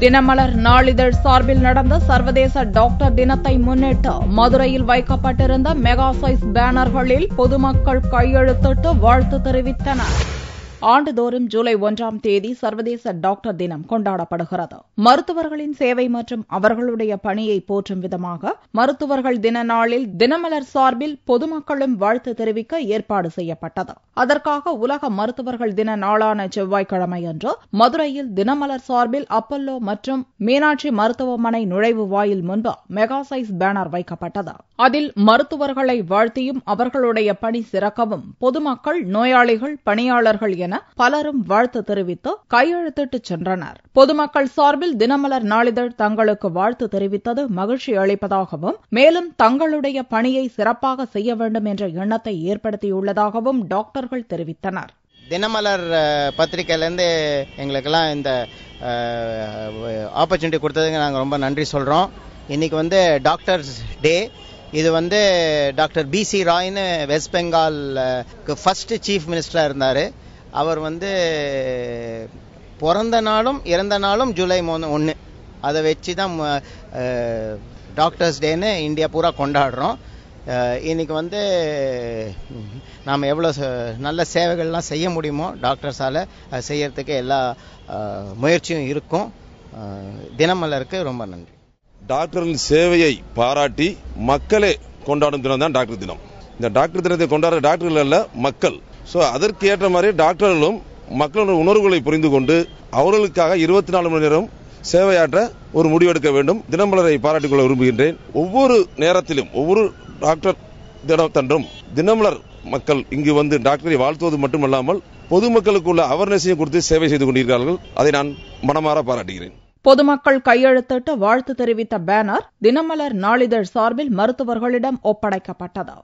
தினமலர் நாளிதழ் சார்பில் நடந்த சர்வதேச டாக்டர் தினத்தை முன்னிட்டு மதுரையில் வைக்கப்பட்டிருந்த மெகா சைஸ் பேனர்களில் பொதுமக்கள் கையெழுத்திட்டு வாழ்த்து தெரிவித்தனர். ஆண்டுதோறும் ஜூலை 1ஆம் தேதி சர்வதேச டாக்டர் தினம் கொண்டாடப்படுகிறது. மருத்துவர்களின் சேவை மற்றும் அவர்களுடைய பணியை போற்றும் விதமாக மருத்துவர்கள் தின நாளில் தினமலர் சார்பில் பொதுமக்களும் வாழ்த்து தெரிவிக்க ஏற்பாடு செய்யப்பட்டது. அதற்காக உலக மருத்துவர்கள் தின நாளான செவ்வாய்க்கிழமையன்று மதுரையில் தினமலர் சார்பில் அப்பல்லோ மற்றும் மீனாட்சி மருத்துவமனை நுழைவு வாயில் முன்பு மெகா சைஸ் பேனர் வைக்கப்பட்டது. அதில் மருத்துவர்களை வாழ்த்தியும் அவர்களுடைய பணி சிறக்கவும் பொதுமக்கள், நோயாளிகள், பணியாளர்கள் என பலரும் வாழ்த்து தெரிவித்து கையெழுத்திட்டு சென்றனர். பொதுமக்கள் சார்பில் தினமலர் நாளிதழ் தங்களுக்கு வாழ்த்து தெரிவித்தது மகிழ்ச்சி அளிப்பதாகவும், மேலும் தங்களுடைய பணியை சிறப்பாக செய்ய வேண்டும் என்ற எண்ணத்தை ஏற்படுத்தியுள்ளதாகவும் டாக்டர்கள் தெரிவித்தனர். தினமலர் பத்திரிகையிலேருந்து எங்களுக்கெல்லாம் இந்த ஆப்பர்ச்சுனிட்டி கொடுத்ததுக்கு நாங்கள் ரொம்ப நன்றி சொல்கிறோம். இன்னைக்கு டாக்டர்ஸ் டே. இது டாக்டர் பிசி ராய்னு வெஸ்ட் பெங்கால் ஃபர்ஸ்ட் சீஃப் மினிஸ்டராக இருந்தார். அவர் பிறந்த நாளும் இறந்த நாளும் ஜூலை 1. அதை வச்சு தான் டாக்டர்ஸ் டேன்னு இந்தியா பூரா கொண்டாடுறோம். இன்னைக்கு நாம் எவ்வளோ நல்ல சேவைகள்லாம் செய்ய முடியுமோ டாக்டர்ஸால் அது செய்யறதுக்கு எல்லா முயற்சியும் இருக்கும். தினமலருக்கு ரொம்ப நன்றி. டாக்டரின் சேவையை பாராட்டி மக்களே கொண்டாடும் தினம் தான் டாக்டர் தினம். இந்த டாக்டர் தினத்தை கொண்டாடுற டாக்டர்கள் அல்ல, மக்கள். ஸோ அதற்கு ஏற்ற மாதிரி டாக்டர்களும் மக்களுடைய உணர்வுகளை புரிந்து கொண்டு அவர்களுக்காக 24 மணி நேரம் சேவையாற்ற ஒரு முடிவெடுக்க வேண்டும். தினமலரை பாராட்டிக் கொள்ள விரும்புகின்றேன். ஒவ்வொரு நேரத்திலும் ஒவ்வொரு டாக்டர் தினத்தன்றும் தினமலர் மக்கள் இங்கு டாக்டரை வாழ்த்துவது மட்டுமல்லாமல் பொதுமக்களுக்கு உள்ள அவேர்னஸையும் கொடுத்து சேவை செய்து கொண்டிருக்கிறார்கள். அதை நான் மனமாற பாராட்டுகிறேன். பொதுமக்கள் கையெழுத்திட்டு வாழ்த்து தெரிவித்த பேனர் தினமலர் நாளிதழ் சார்பில் மருத்துவர்களிடம் ஒப்படைக்கப்பட்டது.